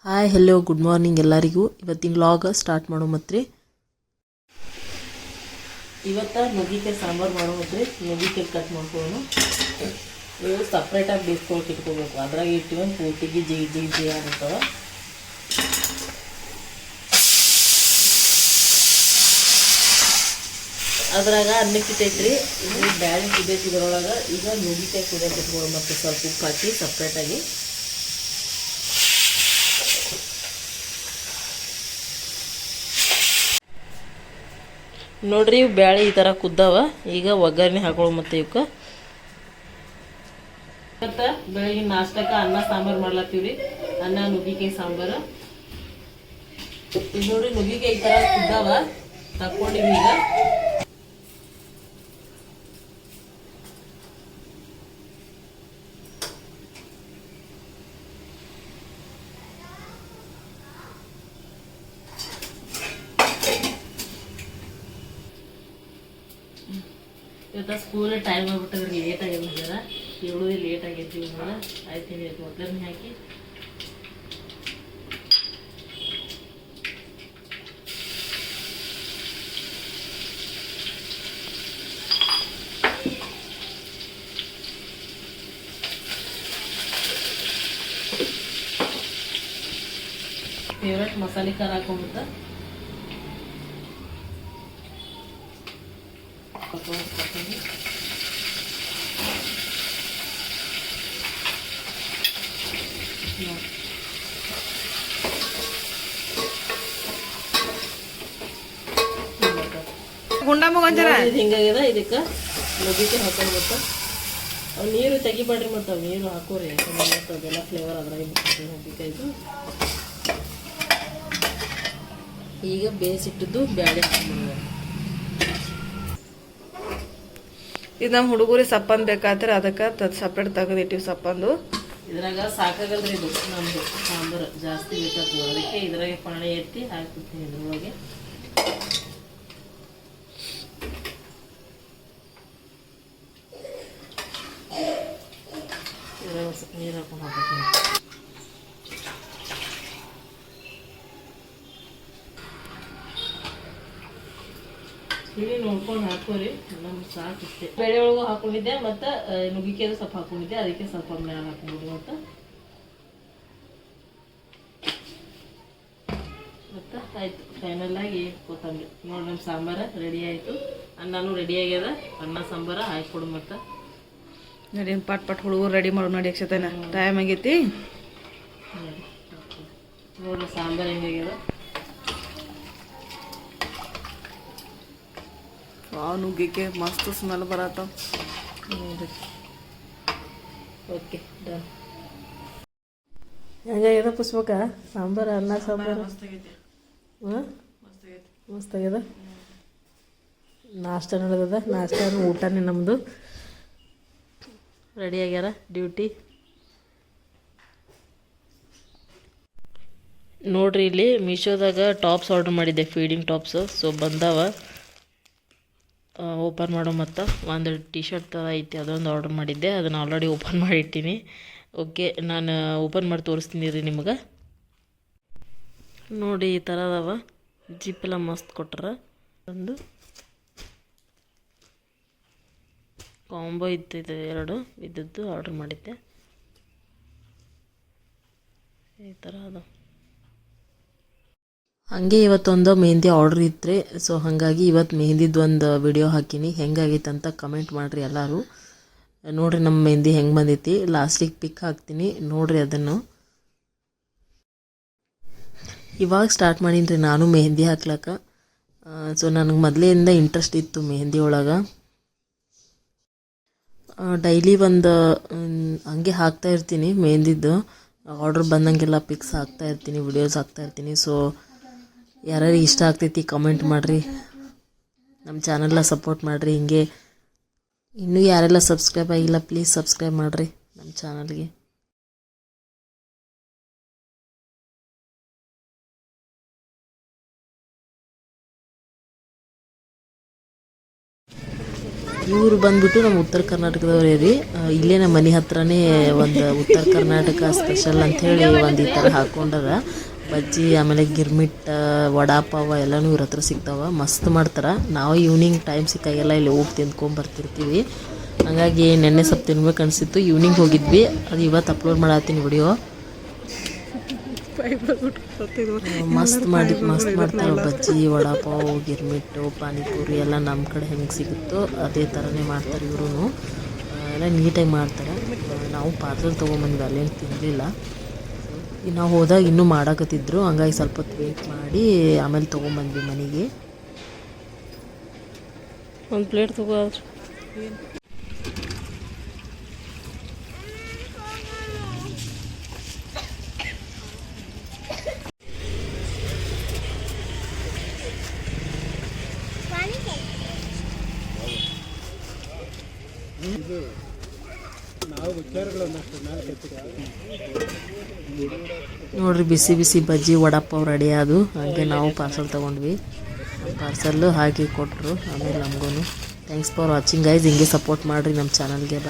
Hi hello good morning ಎಲ್ಲರಿಗೂ. ಇವತ್ತಿನ vlog start ಮಾಡೋ ಮತ್ರಿ. ಇವತ್ತು ನುಗ್ಗಿಕಾಯಿ ಸಾಂಬಾರು ಮಾಡೋ ಮತ್ರಿ. ನುಗ್ಗಿಕಾಯಿ ಕಟ್ ಮಾಡ್ಕೊಳ್ಳೋಣ. ಇವು ಸಪ್ರೇಟಾಗಿ ಬೇಯಿಸ್ಕೊಳಕ್ಕೆ ಇಟ್ಕೋಬೇಕು. ಅದ್ರಾಗ ಇಟ್ಟಿವ ಪೂರ್ತಿಗೆ ಜಿಗಿ ಆಗಿರ್ತಾವ. ಅದ್ರಾಗ ಅನ್ನಕ್ಕೆ ಇಟ್ಟೈತ್ರಿ. ಇದು ಬ್ಯಾಳೆ ಕುದಿಯಕ್ಕೆ ಇದ್ರೊಳಗೆ ಈಗ ನುಗ್ಗಿಕಾಯಿ ಕುದಿಯಕ್ಕೆ ಇಟ್ಕೊಳ್ಳೋ ಮತ್ತು ಸ್ವಲ್ಪ ಉಪ್ಪು ಹಾಕಿ ಸಪ್ರೇಟಾಗಿ. ನೋಡ್ರಿ ಇವು ಬ್ಯಾಳೆ ಈ ಥರ ಕುದ್ದಾವ. ಈಗ ಒಗ್ಗರಣೆ ಹಾಕೊಳ್ಳೋ ಮತ್ತು ಇವಕ್ಕೆ ಮತ್ತು ಬೆಳಗಿನ ನಾಷ್ಟಕ್ಕೆ ಅನ್ನ ಸಾಂಬಾರು ಮಾಡ್ಲತ್ತೀವ್ರಿ. ಅನ್ನ ನುಗ್ಗಿಕಾಯಿ ಸಾಂಬಾರು. ಇದು ನೋಡ್ರಿ ನುಗ್ಗಿಕಾಯಿ ಈ ಥರ ಕುದ್ದಾವ. ತಕ್ಕೊಂಡಿವಿ ಈಗ. ಇವತ್ತು ಸ್ಕೂಲ್ ಟೈಮ್ ಆಗ್ಬಿಟ್ಟದ್ರಿ. ಲೇಟ್ ಆಗ್ಯದ. ಹೇಳೋದೇ ಲೇಟ್ ಆಗೈತಿ. ಇವಾಗ ಆಯ್ತು ಇವತ್ತು ಒಗ್ಗರಣೆ ಹಾಕಿ ಫೇವ್ರೆಟ್ ಮಸಾಲೆ ಖಾರ ಹಾಕೊಂಡ್ಬಿಟ್ಟು ಹಿಂಗಾಗ್ಯದ. ಇದಕ್ಕೆ ನುಗ್ಗಿಕಾಯಿ ಹಾಕೊಂಡ್ಬಿಟ್ಟು ಅವು ನೀರು ತೆಗಿಬೇಡ್ರಿ. ಮತ್ತು ಅವು ನೀರು ಹಾಕೋರಿ. ಮತ್ತು ಅದೆಲ್ಲ ಫ್ಲೇವರ್ ಅದ್ರಾಗ ನುಗ್ಗಿಕಾಯ್ದು. ಈಗ ಬೇಯಿಸಿಟ್ಟಿದ್ದು ಬ್ಯಾಳೆ ಹಾಕೊಂಡು ಇದು ನಮ್ಮ ಹುಡುಗರಿಗೆ ಸಪ್ಪಂದು ಬೇಕಾದ್ರೆ ಅದಕ್ಕೆ ಸಪ್ರೇಟ್ ತೆಗೆದಿಟ್ಟಿವಿ ಸಪ್ಪಂದು. ಇದ್ರಾಗ ಸಾಕಾಗಲ್ರಿ. ಇದು ನಮ್ಮದು ಸಾಂಬಾರು ಜಾಸ್ತಿ ಬೇಕಾಗ್ತದೆ. ಅದಕ್ಕೆ ಇದ್ರಾಗೆ ಪಾಣಿ ಎತ್ತಿ ಹಾಕ್ಬಿಡ್ತೀನಿ. ಇದ್ರೊಳಗೆ ಸ್ವಲ್ಪ ನೀರು ಹಾಕೊಂಡು ಹಾಕ್ತೀನಿ. ಇಲ್ಲಿ ನೋಡ್ಕೊಂಡು ಹಾಕೋರಿ. ನಮ್ಗೆ ಸಾಕಿಷ್ಟೆ. ಬೇಳೆ ಒಳಗೂ ಹಾಕೊಂಡಿದ್ದೆ ಮತ್ತು ನುಗ್ಗಿಕಾಯ್ದು ಸ್ವಲ್ಪ ಹಾಕೊಂಡಿದ್ದೆ. ಅದಕ್ಕೆ ಸ್ವಲ್ಪ ಮ್ಯಾಲ ಹಾಕೊಂಡ್ಬಿಡಿ. ಮತ್ತು ಆಯಿತು. ಫೈನಲ್ಲಾಗಿ ಕೊತ್ತಂಬರಿ. ನೋಡಿ ನಮ್ಮ ಸಾಂಬಾರು ರೆಡಿ ಆಯಿತು. ಅನ್ನನೂ ರೆಡಿ ಆಗ್ಯದ. ಅನ್ನ ಸಾಂಬಾರು ಹಾಕಿಕೊಡು. ಮತ್ತು ನೋಡಿ ಪಟ್ ಪಟ್ ಹುಡುಗರು ರೆಡಿ ಮಾಡೋ ನೋಡಿ. ಅಕ್ಷತನ ಟೈಮ್ ಆಗೈತಿ. ನೋಡ್ರಿ ಸಾಂಬಾರು ಹೆಂಗಾಗ್ಯದ. ನುಗ್ಗಿಕಾಯಿ ಮಸ್ತ್ ಸ್ಮೆಲ್ ಬರತ್ತ. Okay done. ಹೆಂಗಾಗ್ಯದ ಪುಷ್ಪಕ ಸಾಂಬಾರು? ಅನ್ನ ಸಾಂಬಾರು ಹಾಂ ಮಸ್ತ್ ಆಗ್ಯದ. ನಾಷ್ಟ ನಡೆದದ. ನಾಷ್ಟ ಊಟನೇ ನಮ್ಮದು ರೆಡಿ ಆಗ್ಯಾರ. ಡ್ಯೂಟಿ ನೋಡ್ರಿ. ಇಲ್ಲಿ ಮೀಶೋದಾಗ ಟಾಪ್ಸ್ ಆರ್ಡ್ರ್ ಮಾಡಿದ್ದೆ. Feeding tops. ಸೊ ಬಂದವ. ಓಪನ್ ಮಾಡೋ ಮತ್ತು ಒಂದು ಟಿ ಶರ್ಟ್ ಐತಿ. ಅದೊಂದು ಆರ್ಡ್ರ್ ಮಾಡಿದ್ದೆ. ಅದನ್ನು ಆಲ್ರೆಡಿ ಓಪನ್ ಮಾಡಿಟ್ಟಿನಿ. ಓಕೆ, ನಾನು ಓಪನ್ ಮಾಡಿ ತೋರಿಸ್ತೀನಿ ರೀ ನಿಮ್ಗೆ. ನೋಡಿ ಈ ಥರ ಅದಾವ. ಜಿಪ್ಪೆಲ್ಲ ಮಸ್ತ್ ಕೊಟ್ಟಾರ. ಒಂದು ಕಾಂಬೋ ಇತ್ತು. ಇದು ಎರಡು ಇದ್ದದ್ದು ಆರ್ಡ್ರ್ ಮಾಡಿದ್ದೆ. ಈ ಥರ ಅದ. ಹಾಗೆ ಇವತ್ತೊಂದು ಮೆಹಂದಿ ಆರ್ಡ್ರ್ ಇತ್ತು. ಸೊ ಹಾಗಾಗಿ ಇವತ್ತು ಮೆಹಂದಿದ್ದು ಒಂದು ವಿಡಿಯೋ ಹಾಕೀನಿ. ಹೆಂಗಾಗೈತೆ ಅಂತ ಕಮೆಂಟ್ ಮಾಡಿರಿ ಎಲ್ಲರೂ. ನೋಡಿರಿ ನಮ್ಮ ಮೆಹಂದಿ ಹೆಂಗೆ ಬಂದೈತಿ. ಲಾಸ್ಟಿಗೆ ಪಿಕ್ ಹಾಕ್ತೀನಿ ನೋಡಿರಿ ಅದನ್ನು. ಇವಾಗ ಸ್ಟಾರ್ಟ್ ಮಾಡೀನಿ ರೀ ನಾನು ಮೆಹಂದಿ ಹಾಕ್ಲಕ್ಕ. ಸೊ ನನಗೆ ಮೊದಲಿಂದ ಇಂಟ್ರೆಸ್ಟ್ ಇತ್ತು ಮೆಹಂದಿ ಒಳಗೆ. ಡೈಲಿ ಒಂದು ಹಂಗೆ ಹಾಕ್ತಾ ಇರ್ತೀನಿ ಮೆಹಂದಿದ್ದು. ಆರ್ಡ್ರ್ ಬಂದಂಗೆಲ್ಲ ಪಿಕ್ಸ್ ಹಾಕ್ತಾ ಇರ್ತೀನಿ, ವಿಡಿಯೋಸ್ ಹಾಕ್ತಾ ಇರ್ತೀನಿ. ಸೊ ಯಾರ್ಯಾರಿಗೆ ಇಷ್ಟ ಆಗ್ತೈತಿ ಕಮೆಂಟ್ ಮಾಡಿರಿ. ನಮ್ಮ ಚಾನಲ್ನ ಸಪೋರ್ಟ್ ಮಾಡಿರಿ. ಹಿಂಗೆ ಇನ್ನೂ ಯಾರೆಲ್ಲ ಸಬ್ಸ್ಕ್ರೈಬ್ ಆಗಿಲ್ಲ ಪ್ಲೀಸ್ ಸಬ್ಸ್ಕ್ರೈಬ್ ಮಾಡಿರಿ ನಮ್ಮ ಚಾನಲ್ಗೆ. ಇವರು ಬಂದ್ಬಿಟ್ಟು ನಮ್ಮ ಉತ್ತರ ಕರ್ನಾಟಕದವ್ರೇ ರೀ. ಇಲ್ಲೇ ನಮ್ಮ ಮನೆ ಹತ್ರನೇ ಒಂದು ಉತ್ತರ ಕರ್ನಾಟಕ ಸ್ಪೆಷಲ್ ಅಂಥೇಳಿ ಒಂದು ಈ ಥರ ಹಾಕ್ಕೊಂಡಾರ. ಬಜ್ಜಿ ಆಮೇಲೆ ಗಿರ್ಮಿಟ್ ವಡಾಪಾವ ಎಲ್ಲನೂ ಇವ್ರ ಹತ್ರ ಸಿಗ್ತಾವೆ. ಮಸ್ತ್ ಮಾಡ್ತಾರೆ. ನಾವು ಈವ್ನಿಂಗ್ ಟೈಮ್ ಸಿಕ್ಕಾಗೆಲ್ಲ ಇಲ್ಲಿ ಹೋಗಿ ತಿಂದ್ಕೊಂಬರ್ತಿರ್ತೀವಿ. ಹಾಗಾಗಿ ನೆನ್ನೆ ಸ್ವಲ್ಪ ತಿನ್ಬೇಕು ಅನಿಸಿತ್ತು, ಈವ್ನಿಂಗ್ ಹೋಗಿದ್ವಿ. ಅದು ಇವತ್ತು ಅಪ್ಲೋಡ್ ಮಾಡತ್ತೀನಿ ವಿಡಿಯೋ. ಮಸ್ತ್ ಮಾಡ್ತಾರೆ ಬಜ್ಜಿ ವಡಾಪಾವ್ ಗಿರ್ಮಿಟ್ಟು ಪಾನಿಪುರಿ ಎಲ್ಲ ನಮ್ಮ ಕಡೆ ಹೆಂಗೆ ಸಿಗುತ್ತೋ ಅದೇ ಥರನೇ ಮಾಡ್ತಾರೆ ಇವರು. ಎಲ್ಲ ನೀಟಾಗಿ ಮಾಡ್ತಾರೆ. ನಾವು ಪಾರ್ಸಲ್ ತೊಗೊಂಬಂದ್ವಿ, ಅಲ್ಲೇನು ತಿನ್ನಲಿಲ್ಲ. ನಾವು ಹೋದಾಗ ಇನ್ನೂ ಮಾಡಾಕತ್ತಿದ್ರು, ಹಂಗಾಗಿ ಸ್ವಲ್ಪ ಹೊತ್ತು ವೇಟ್ ಮಾಡಿ ಆಮೇಲೆ ತೊಗೊಂಬಂದ್ವಿ ಮನೆಗೆ. ಒಂದು ಪ್ಲೇಟ್ ತಗೋದ್ರಿ. ನೋಡ್ರಿ ಬಿಸಿ ಬಿಸಿ ಬಜ್ಜಿ ವಡಾಪಾವ್ ರೆಡಿ ಆದು. ಹಾಗೆ ನಾವು ಪಾರ್ಸಲ್ ತೊಗೊಂಡ್ವಿ. ಪಾರ್ಸಲ್ಲು ಹಾಕಿ ಕೊಟ್ಟರು. ಆಮೇಲೆ ನಮಗೂ ಥ್ಯಾಂಕ್ಸ್ ಫಾರ್ ವಾಚಿಂಗ್ ಗೈಸ್. ಹಿಂಗೆ ಸಪೋರ್ಟ್ ಮಾಡಿರಿ ನಮ್ಮ ಚಾನಲ್ಗೆ.